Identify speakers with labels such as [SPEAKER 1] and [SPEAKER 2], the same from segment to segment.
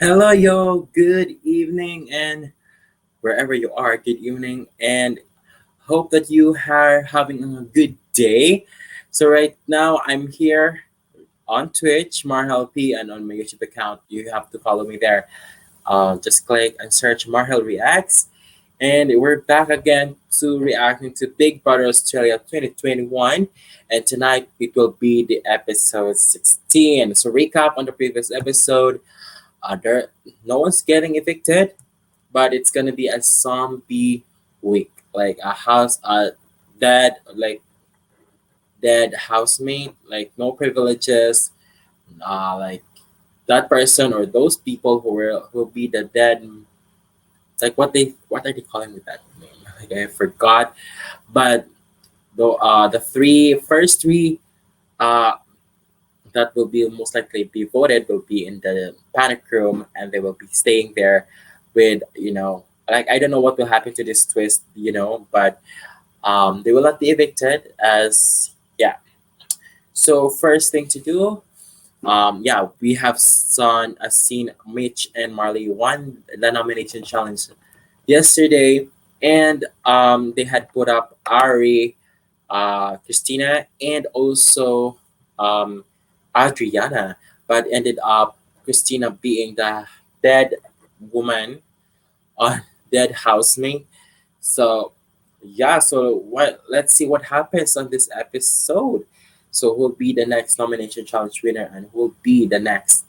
[SPEAKER 1] Hello, yo. Good evening, and wherever you are, good evening, and hope that you are having a good day. So, right now, I'm here on Twitch, Marhel P, and on my YouTube account. You have to follow me there. Just click and search Marhel Reacts, and we're back again to reacting to Big Brother Australia 2021. And tonight, it will be the episode 16. So, recap on the previous episode. There, no one's getting evicted, but it's gonna be a zombie week, like a house, dead, dead housemate, like no privileges, like that person or those people who will be the dead, like what are they calling with that name? Like I forgot, but the first three uh that will be most likely be voted will be in the panic room, and they will be staying there with like I don't know what will happen to this twist, but they will not be evicted as yeah. So first thing to do, yeah, we have seen Mitch and Marley won the nomination challenge yesterday, and they had put up Ari, Christina, and also um, Adriana, but ended up Christina being the dead woman or dead housemate. So yeah, so what? Let's see what happens on this episode. So who'll be the next nomination challenge winner, and who'll be the next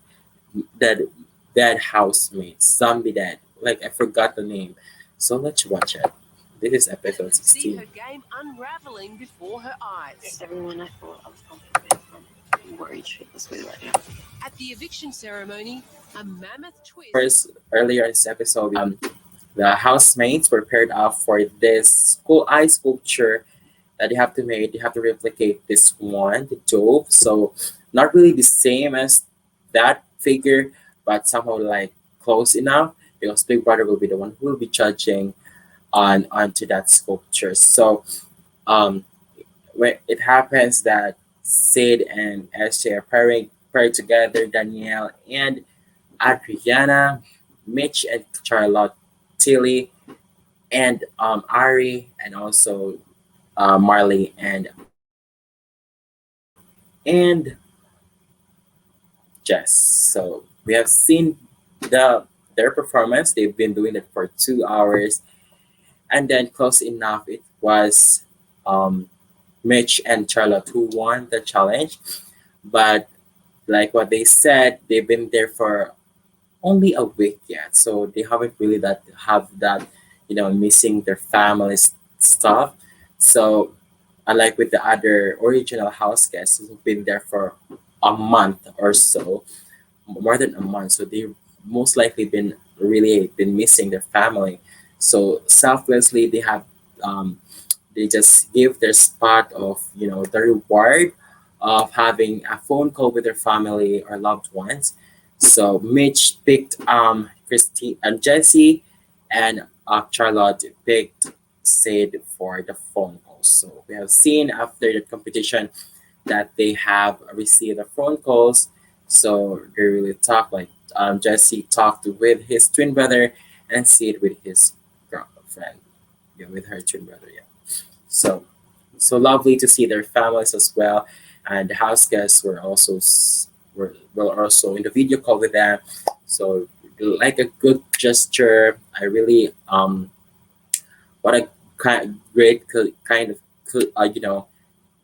[SPEAKER 1] dead dead housemate? Zombie dead. Like I forgot the name. So let's watch it. This is episode
[SPEAKER 2] Could see
[SPEAKER 1] 16.
[SPEAKER 2] her game unraveling before her eyes.
[SPEAKER 3] Everyone I thought I was confident from. I'm worried shitlessly right now.
[SPEAKER 2] At the eviction ceremony, a mammoth twist.
[SPEAKER 1] First, earlier in this episode, the housemates were paired up for this school eye sculpture that they have to make. They have to replicate this one, the dove. So not really the same as that figure, but somehow like close enough because Big Brother will be the one who will be judging on onto that sculpture. So um, when it happens that Sid and SJ are paired together, Danielle and Adriana, Mitch and Charlotte, Tilly, and Ari, and also Marley and Jess. So we have seen their performance. They've been doing it for 2 hours, and then close enough it was um, Mitch and Charlotte who won the challenge. But like what they said, they've been there for only a week yet, so they haven't really that have that missing their family's stuff. So unlike with the other original house guests who've been there for a month or so, more than a month, so they've most likely been missing their family. So selflessly um, they just give their spot of the reward of having a phone call with their family or loved ones. So Mitch picked Christine and Jesse, and Charlotte picked Sid for the phone call. So we have seen after the competition that they have received the phone calls. So they really talk like Jesse talked with his twin brother, and Sid with his girlfriend, yeah, with her twin brother, yeah. So so lovely to see their families as well, and the house guests were also in the video call with them. So like a good gesture. I really what a great kind of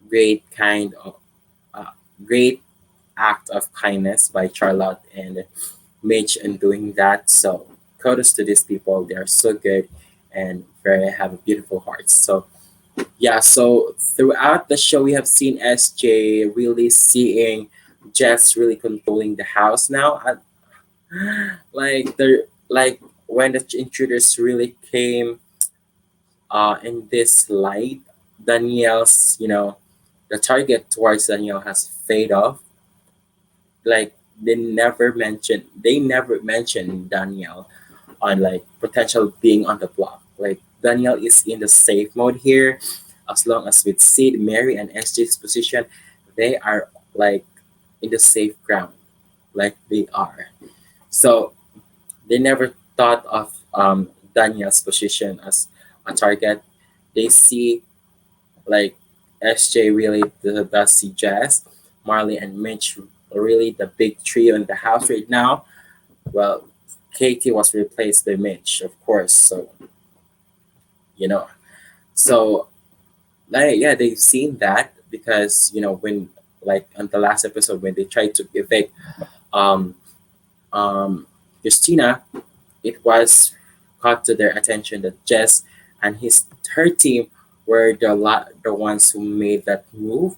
[SPEAKER 1] great kind of uh, great act of kindness by Charlotte and Mitch in doing that. So kudos to these people. They are so good and very have a beautiful hearts. So yeah, so throughout the show, we have seen SJ really seeing Jess really controlling the house now. Like like when the intruders really came in this light, Danielle's the target towards Danielle has fade off. Like they never mentioned Danielle on like potential being on the block. Like Danielle is in the safe mode here. As long as with Sid, Mary, and SJ's position, they are like in the safe ground, like they are. So They never thought of Daniel's position as a target. They see like SJ really does see Jazz, Marley, and Mitch really the big trio in the house right now. Well, Katie was replaced by Mitch, of course. So you know, so like yeah, they've seen that because when like on the last episode when they tried to evict um Christina, it was caught to their attention that Jess and her team were the ones who made that move.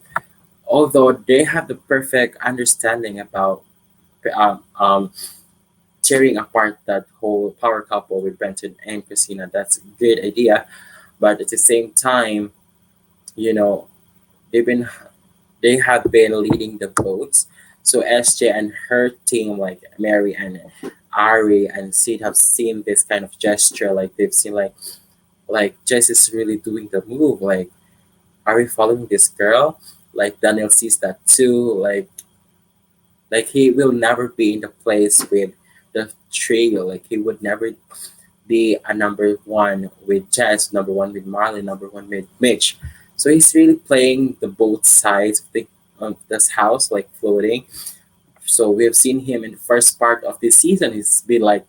[SPEAKER 1] Although they have the perfect understanding about um, um, tearing apart that whole power couple with Brenton and Christina, that's a good idea. But at the same time, you know, they've been they have been leading the votes. So SJ and her team, like Mary and Ari and Sid, have seen this kind of gesture. Like they've seen like Jess is really doing the move. Like, are we following this girl? Like Daniel sees that too. Like he will never be in the place with the trio. Like he would never be a number one with Jess, number one with Marley, number one with Mitch. So he's really playing the both sides of this house, like floating. So we have seen him in the first part of this season. He's been like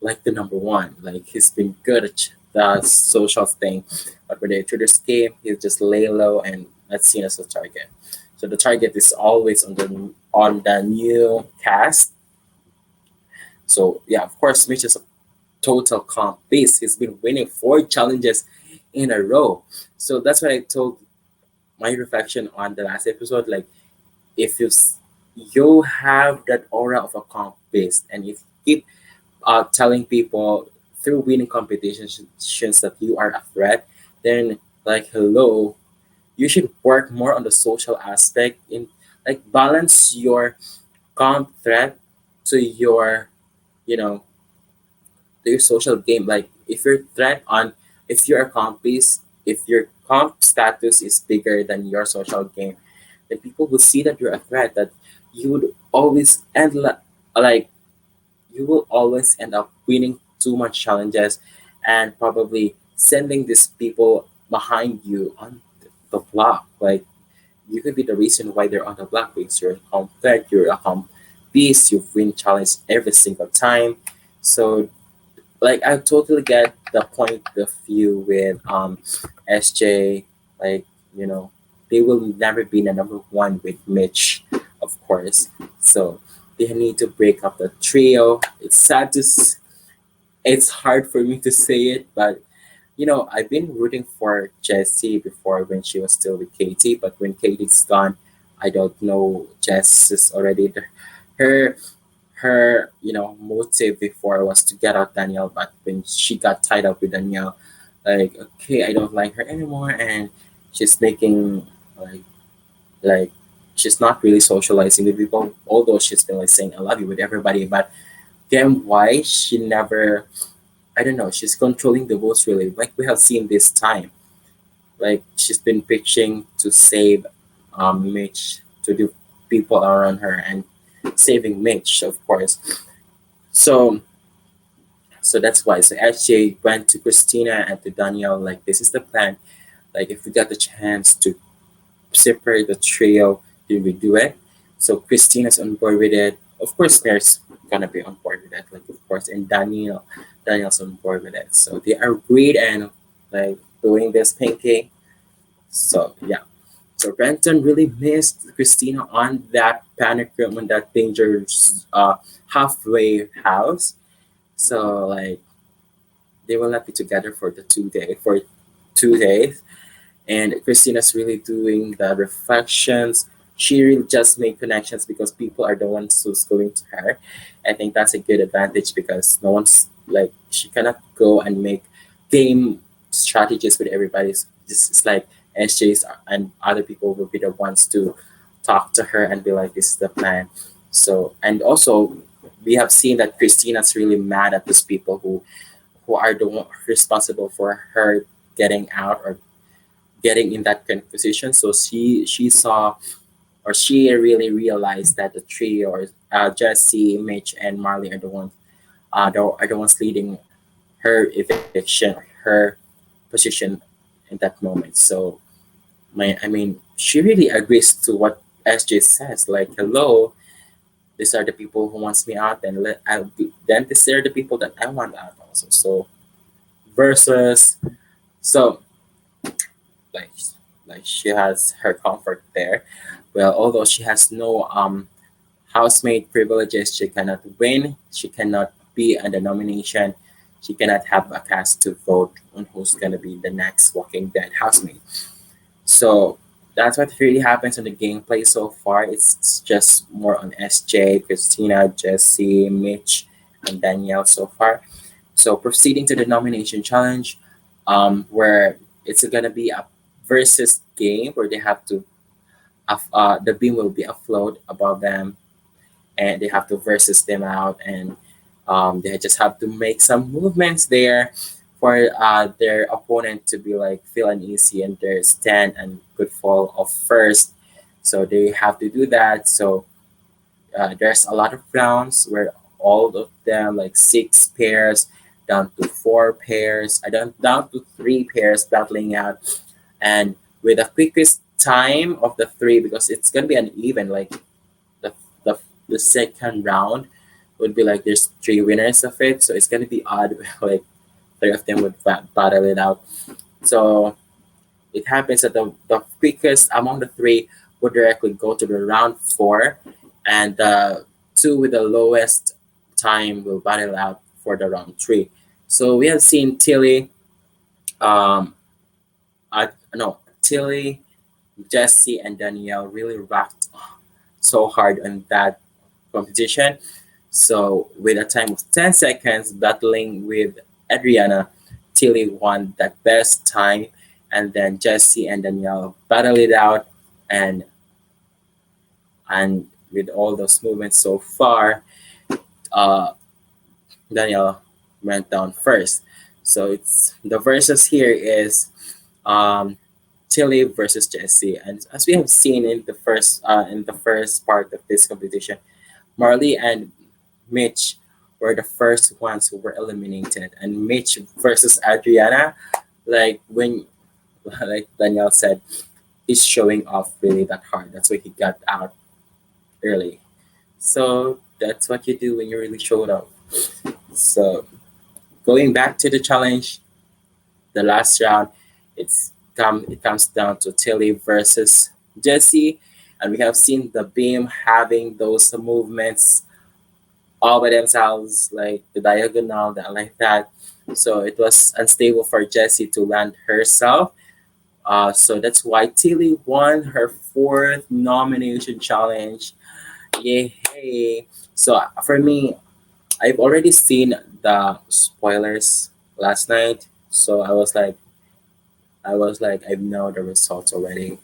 [SPEAKER 1] the number one. Like he's been good at the social thing. But when the intruders came, he'll just lay low and not seen as a target. So the target is always on the new cast. So yeah, of course, Mitch is a total comp beast. He's been winning 4 challenges in a row. So that's what I told my reflection on the last episode. Like if you have that aura of a comp beast, and if you keep telling people through winning competitions that you are a threat, then like hello, you should work more on the social aspect in like balance your comp threat to your you know to your social game. Like if you're a comp piece, if your comp status is bigger than your social game, then people will see that you're a threat. That you would always like you will always end up winning too much challenges and probably sending these people behind you on the block. Like you could be the reason why they're on the block because you're a comp threat, you're a comp beast, you win challenge every single time. So like I totally get the point of view with SJ. Like you know, they will never be the number one with Mitch, of course. So they need to break up the trio. It's sad it's hard for me to say it, but I've been rooting for Jessie before when she was still with Katie, but when Katie's gone, I don't know. Jess is already her motive before was to get out Danielle, but when she got tied up with Danielle, like okay, I don't like her anymore, and she's making like like she's not really socializing with people, although she's been like saying I love you with everybody, but then why she never, I don't know, she's controlling the votes really, like we have seen this time. Like she's been pitching to save Mitch to the people around her and saving Mitch, of course. So that's why. So SJ went to Christina and to Danielle, like this is the plan. Like if we got the chance to separate the trio, then we do it. So Christina's on board with it. Of course, Mary's gonna be on board with it, like of course, and Daniel's on board with it. So they are agreed and like doing this pinky. So yeah. So Renton really missed Christina on that panic room on that dangerous halfway house. So like they will not be together for the 2 days. And Christina's really doing the reflections. She really just made connections because people are the ones who's going to her. I think that's a good advantage because no one's like she cannot go and make game strategies with everybody. It's like SJ's and other people will be the ones to talk to her and be like, this is the plan. So and also we have seen that Christina's really mad at those people who are the one responsible for her getting out or getting in that kind of position. So she saw or she really realized that the three or Jesse, Mitch, and Marley are the ones are the ones leading her eviction, her position in that moment. So I mean, she really agrees to what SJ says. Like, hello, these are the people who wants me out, and then these are the people that I want out also. So versus, so like like she has her comfort there. Well, although she has no housemate privileges, she cannot win. She cannot be on the nomination. She cannot have a cast to vote on who's gonna be the next Walking Dead housemate. So that's what really happens in the gameplay so far. It's just more on SJ, Christina, Jesse, Mitch, and Danielle so far. So proceeding to the nomination challenge, where it's gonna be a versus game where they have to, the beam will be afloat above them, and they have to versus them out, and they just have to make some movements there for their opponent to be like feel uneasy and their stand and could fall off first. So they have to do that. So there's a lot of rounds where all of them like 6 pairs down to 4 pairs, I don't down to 3 pairs battling out, and with the quickest time of the three, because it's gonna be uneven. Like the the, the second round would be like there's 3 winners of it, so it's gonna be odd. Like 3 of them would battle it out. So it happens that the quickest among the three would directly go to the round four, and the two with the lowest time will battle out for the round three. So we have seen Tilly, um, no, Tilly, Jesse, and Danielle really rocked so hard on that competition. So with a time of 10 seconds battling with Adriana, Tilly won that best time, and then Jesse and Danielle battled it out, and and with all those movements so far, uh, Danielle went down first. So it's the versus here is um, Tilly versus Jesse, and as we have seen in the first part of this competition, Marley and Mitch were the first ones who were eliminated, and Mitch versus Adriana, like when like Danielle said, he's showing off really that hard. That's why he got out early. So that's what you do when you really showed up. So going back to the challenge, the last round, it comes down to Tilly versus Jesse, and we have seen the beam having those movements all by themselves, like the diagonal, that like that. So it was unstable for Jessie to land herself. So that's why Tilly won her fourth nomination challenge. Yay! So for me, I've already seen the spoilers last night. So I was like, I know the results already.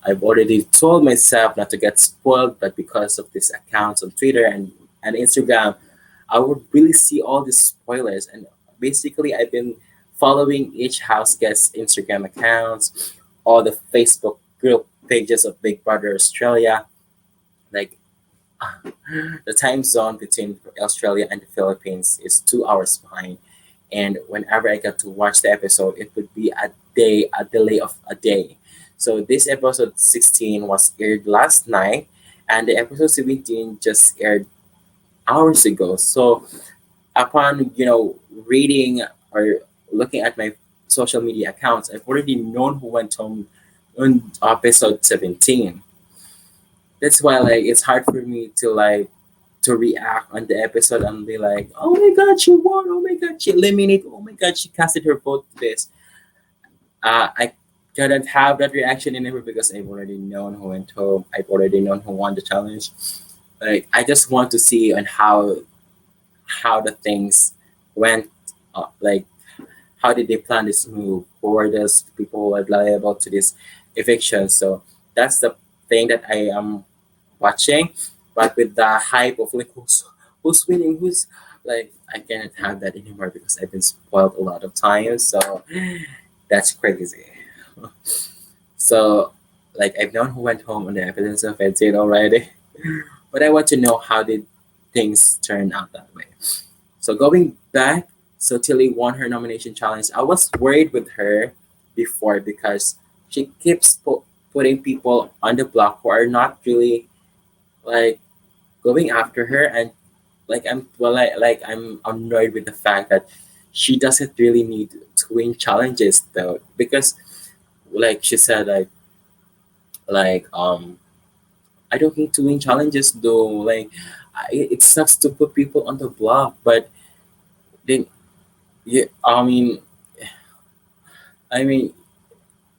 [SPEAKER 1] I've already told myself not to get spoiled, but because of these accounts on Twitter and Instagram, I would really see all these spoilers. And basically, I've been following each house guest's Instagram accounts, all the Facebook group pages of Big Brother Australia. Like, the time zone between Australia and the Philippines is 2 hours behind. And whenever I got to watch the episode, it would be a delay of a day. So this episode 16 was aired last night, and the episode 17 just aired hours ago. So upon reading or looking at my social media accounts, I've already known who went home on episode 17. That's why like it's hard for me to to react on the episode and be like, oh my god, she won, oh my god, she eliminated, oh my god, she casted her vote to this. I couldn't have that reaction anymore because I've already known who went home. I've already known who won the challenge. Like I just want to see on how the things went. Like how did they plan this move? Who were those people who were liable to this eviction? So that's the thing that I am watching. But with the hype of like who's winning, who's like I cannot have that anymore because I've been spoiled a lot of times. So that's crazy. So like I've known who went home on the evidence of it already. But I want to know how did things turn out that way. So going back, so Tilly won her nomination challenge. I was worried with her before because she keeps putting people on the block who are not really like going after her, and I'm annoyed with the fact that she doesn't really need to win challenges though, because like she said like I don't need to win challenges though. It sucks to put people on the block, but then yeah, I mean,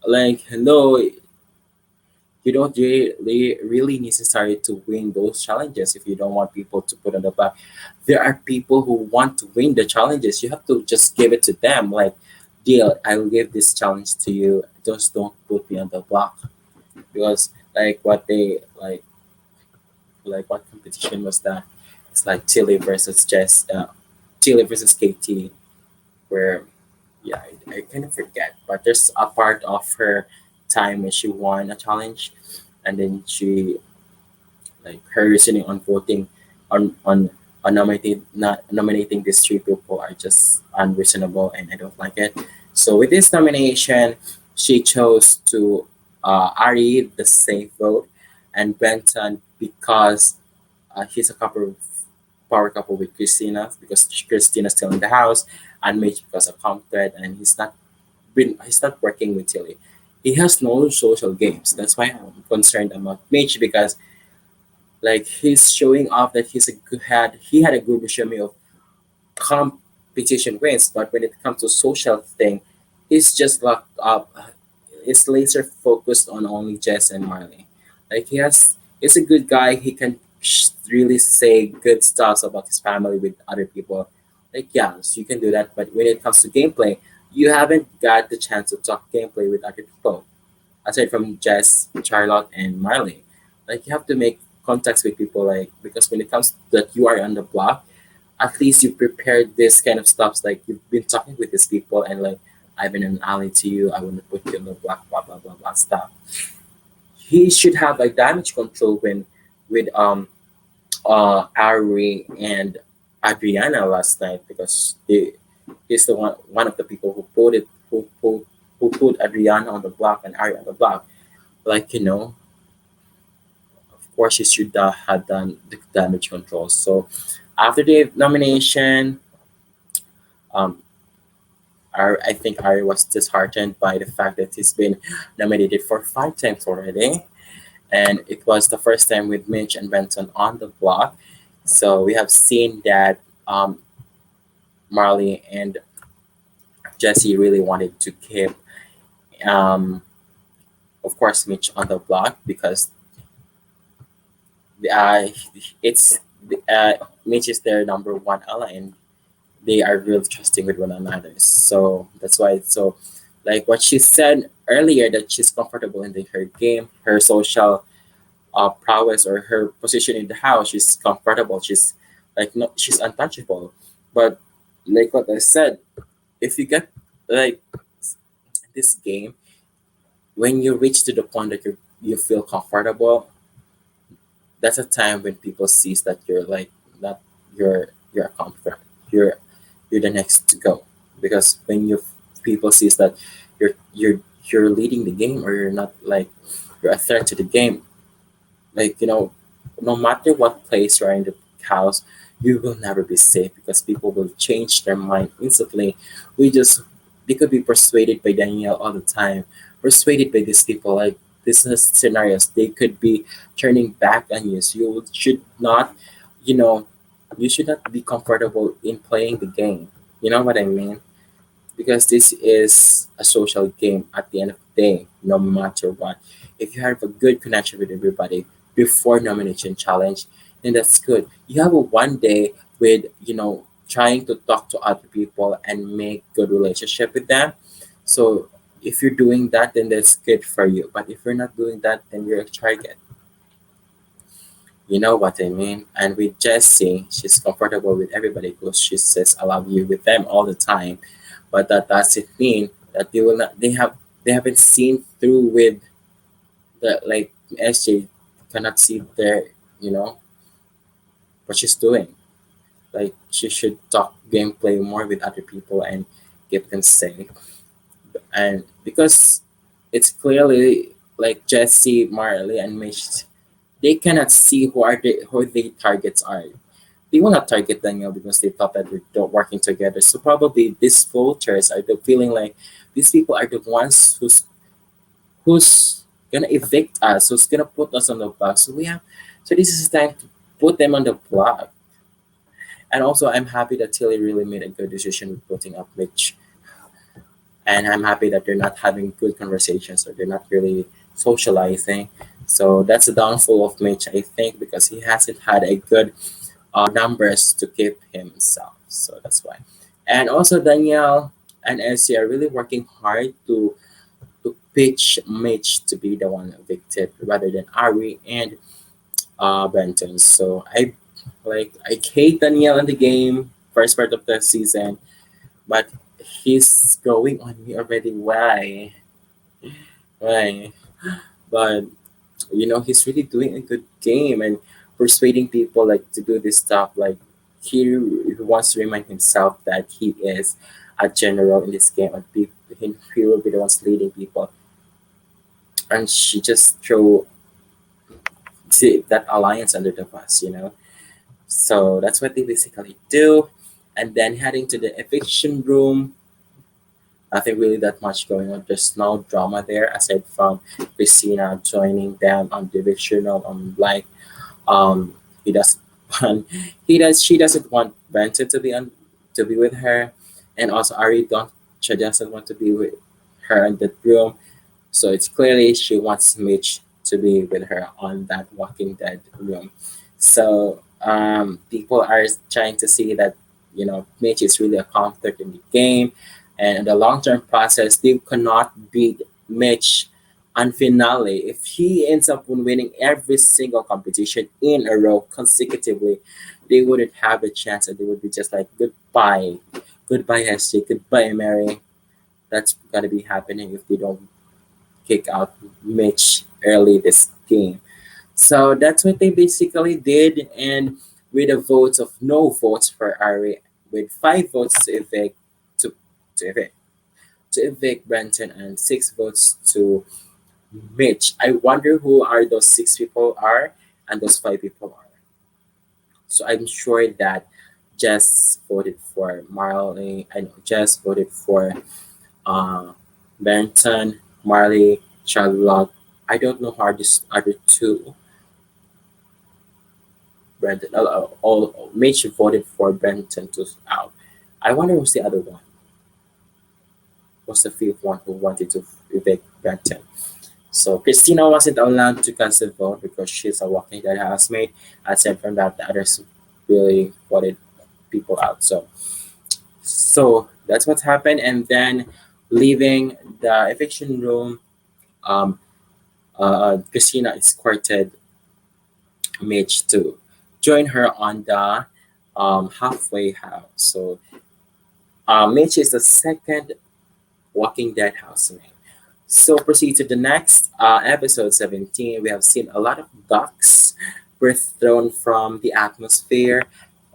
[SPEAKER 1] like hello, you don't really necessary to win those challenges if you don't want people to put on the block. There are people who want to win the challenges. You have to just give it to them. Like, deal, I will give this challenge to you. Just don't put me on the block because like what they like what competition was that? It's like Tilly versus KT, where yeah, I kind of forget, but there's a part of her time when she won a challenge, and then she like her reasoning on voting on nominating these three people are just unreasonable, and I don't like it. So with this nomination, she chose to Ari the safe vote, and Benton because he's a power couple with Christina because Christina's still in the house, and Mitch because of Comfort, and he's not working with Tilly. He has no social games. That's why I'm concerned about Mitch because like he's showing off that he had a good resume of competition wins, but when it comes to social thing, he's just locked up. Is laser focused on only Jess and Marley. Like he's a good guy. He can really say good stuff about his family with other people. Like yeah, so you can do that. But when it comes to gameplay, you haven't got the chance to talk gameplay with other people aside from Jess, Charlotte, and Marley. Like you have to make contacts with people. Like because when it comes that you are on the block, at least you prepared this kind of stuff. Like you've been talking with these people and like I've been an ally to you. I want to put you on the block, blah blah blah blah stuff. He should have like damage control when with Ari and Adriana last night because he's the one of the people who put Adriana on the block and Ari on the block. Like of course he should have done the damage control. So after the nomination, um, I think Ari was disheartened by the fact that he's been nominated for 5 times already, and it was the first time with Mitch and Benson on the block. So we have seen that Marley and Jesse really wanted to keep, um, of course, Mitch on the block because uh, it's Mitch is their number one ally, and they are really trusting with one another. So that's why. So, like what she said earlier, that she's comfortable in her game, her social prowess, or her position in the house. She's comfortable. She's like no, she's untouchable. But like what I said, if you get like this game, when you reach to the point that you feel comfortable, that's a time when people sees that you're like that you're a comfort. You're you're the next to go because when you people sees that you're leading the game or you're not like you're a threat to the game, like no matter what place you're in the house, you will never be safe because people will change their mind instantly. we just they could be persuaded by Danielle all the time, persuaded by these people like business scenarios. They could be turning back on you, so should not you know you should not be comfortable in playing the game. You know what I mean? Because this is a social game at the end of the day, no matter what. If you have a good connection with everybody before nomination challenge, then that's good. You have a one day with, trying to talk to other people and make good relationship with them. So if you're doing that, then that's good for you. But if you're not doing that, then you're a target. You know what I mean? And with Jessie, she's comfortable with everybody because she says I love you with them all the time. But that doesn't mean that they will not they haven't seen through with the like SJ cannot see their, what she's doing. Like she should talk gameplay more with other people and keep them safe. And because it's clearly like Jesse, Marley, and Mitch, they cannot see who the targets are. They will not target Daniel because they thought that they're working together. So probably these voters are the feeling like these people are the ones who's gonna evict us, who's gonna put us on the block. So this is time to put them on the block. And also I'm happy that Tilly really made a good decision with putting up Mitch. And I'm happy that they're not having good conversations or they're not really socializing. So that's the downfall of Mitch, I think, because he hasn't had a good numbers to keep himself. So that's why. And also Danielle and Elsie are really working hard to pitch Mitch to be the one evicted rather than Ari and Benton. So I hate Danielle in the game first part of the season, but he's growing on me already. Why? Why? But he's really doing a good game and persuading people like to do this stuff. Like he wants to remind himself that he is a general in this game and he will be the ones leading people. And she just threw that alliance under the bus. So that's what they basically do. And then heading to the eviction room, nothing really that much going on. There's no drama there aside from Christina joining them on the eviction room. Like he doesn't want she doesn't want Benton to be with her, and also Ari don't she doesn't want to be with her in that room. So it's clearly she wants Mitch to be with her on that Walking Dead room. So people are trying to see that Mitch is really a conflict in the game, and in the long term process, they cannot beat Mitch on finale. If he ends up winning every single competition in a row consecutively, they wouldn't have a chance, and they would be just like goodbye, goodbye Hesty, goodbye Mary. That's gonna be happening if they don't kick out Mitch early this game. So that's what they basically did, and with the votes of no votes for Ari, with 5 votes to to evict to evict Brenton and 6 votes to Mitch. I wonder who are those 6 people are and those 5 people are. So I'm sure that Jess voted for Marley. I know Jess voted for uh, Benton, Marley, Charlotte. I don't know how these other two. Brenton, all Mitch voted for Benton to out. I wonder who's the other one. Was the fifth one who wanted to evict Benton? So Christina wasn't allowed to cast a vote because she's a Walking Dead housemate. Aside from that, the others really voted people out. So that's what happened. And then leaving the eviction room, um, Christina escorted Mitch to join her on the halfway house. So Mitch is the second Walking Dead housemate. So proceed to the next episode 17. We have seen a lot of ducks were thrown from the atmosphere.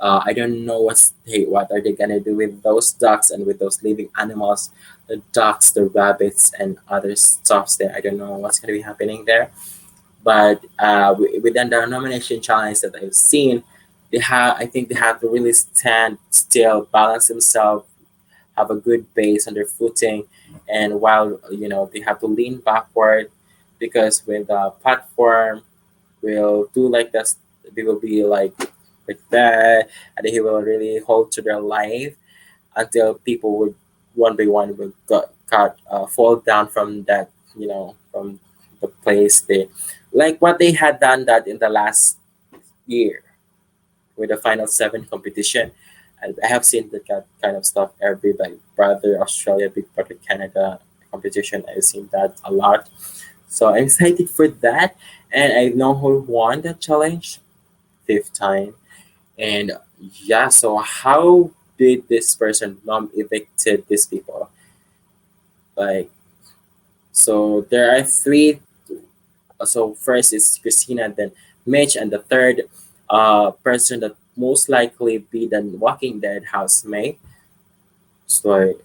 [SPEAKER 1] I don't know what are they gonna do with those ducks and with those living animals, the ducks, the rabbits, and other stuffs there. I don't know what's gonna be happening there. But within the nomination challenge that I've seen, I think they have to really stand still, balance themselves, have a good base on their footing, and while they have to lean backward because when the platform will do like this, they will be like that, and he will really hold to their life until people would one by one will fall down from that from the place they like what they had done that in the last year with the final seven competition. And I have seen that kind of stuff every Big Brother Australia, Big Brother Canada competition. I've seen that a lot. So I'm excited for that. And I know who won that challenge, fifth time. And yeah, so how did this person evicted these people? Like, so there are three. So first is Christina, then Mitch, and the third person that most likely be the Walking Dead housemate. So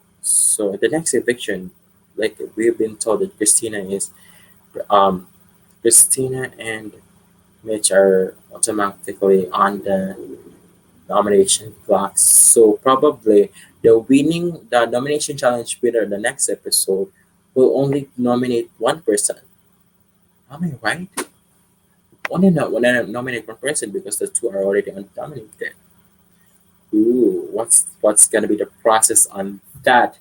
[SPEAKER 1] the next eviction, like we've been told that um Christina and Mitch are automatically on the nomination clock. So probably the nomination challenge winner the next episode will only nominate one person. Am I right? Only not when I nominate one person because the two are already nominated. Ooh, what's gonna be the process on that?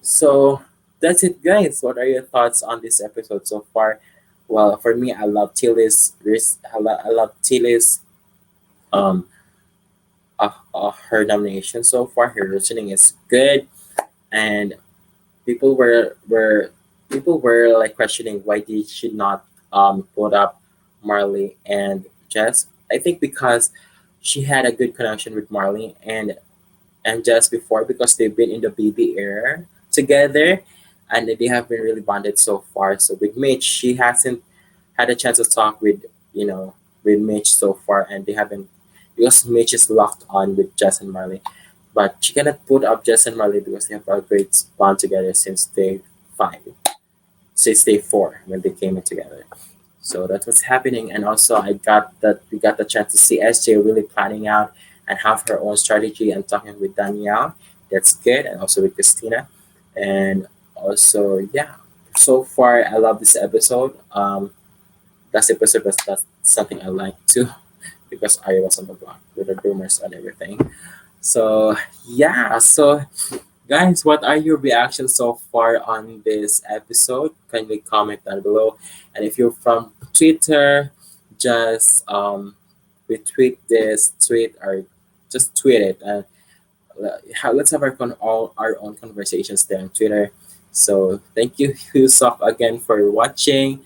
[SPEAKER 1] So that's it, guys. What are your thoughts on this episode so far? Well, for me, I love Tilly's um her nomination so far. Her listening is good, and people were like questioning why they should not put up Marley and Jess. I think because she had a good connection with Marley and Jess before because they've been in the BB era together, and they have been really bonded so far. So with Mitch, she hasn't had a chance to talk you know with Mitch so far, and they haven't because Mitch is locked on with Jess and Marley. But she cannot put up Jess and Marley because they have a great bond together five, since day four when they came in together. So that's what's happening. And also we got the chance to see SJ really planning out and have her own strategy and talking with Danielle. That's good. And also with Christina. And also, yeah. So far I love this episode. Last episode was that's something I like too because I was on the block with the rumors and everything. So yeah, so guys, what are your reactions so far on this episode? Kindly comment down below. And if you're from Twitter, just retweet this tweet or just tweet it. And let's have all our own conversations there on Twitter. So thank you, Yusuf, again for watching.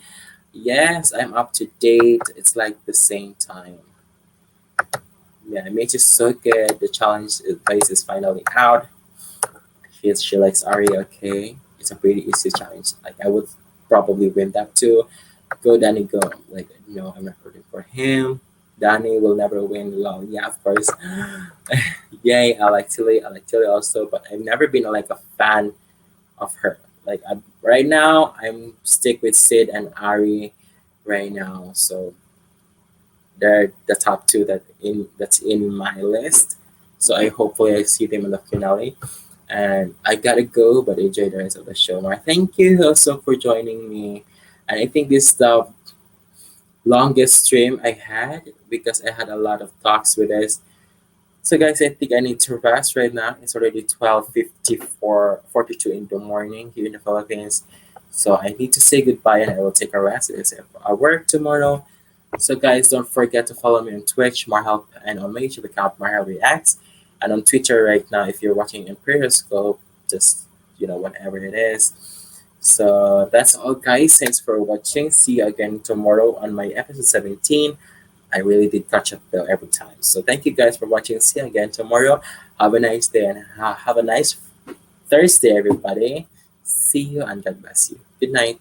[SPEAKER 1] Yes, I'm up to date. It's like the same time. Yeah, it makes it so good. The challenge place is finally out. She likes Ari, okay. It's a pretty easy challenge. Like I would probably win that too. Go Danny, go. Like no, I'm not rooting for him. Danny will never win. Lol. Yeah, of course. Yay, I like Tilly. I like Tilly also, but I've never been like a fan of her. Right now, I'm stick with Sid and Ari right now. So they're the top two that's in my list. So I see them in the finale. And I gotta go, but enjoy the rest of the show. More. Thank you also for joining me. And I think this is the longest stream I had because I had a lot of talks with us. So guys, I think I need to rest right now. It's already 12:42 in the morning here in the Philippines. So I need to say goodbye and I will take a rest because I work tomorrow. So guys, don't forget to follow me on Twitch, Marhel, and on my YouTube account, Marhel Reacts, and on Twitter right now. If you're watching in Periscope, just whatever it is. So that's all, guys. Thanks for watching. See you again tomorrow on my episode 17. I really did catch up though every time. So thank you guys for watching. See you again tomorrow. Have a nice day and have a nice Thursday, everybody. See you and God bless you. Good night.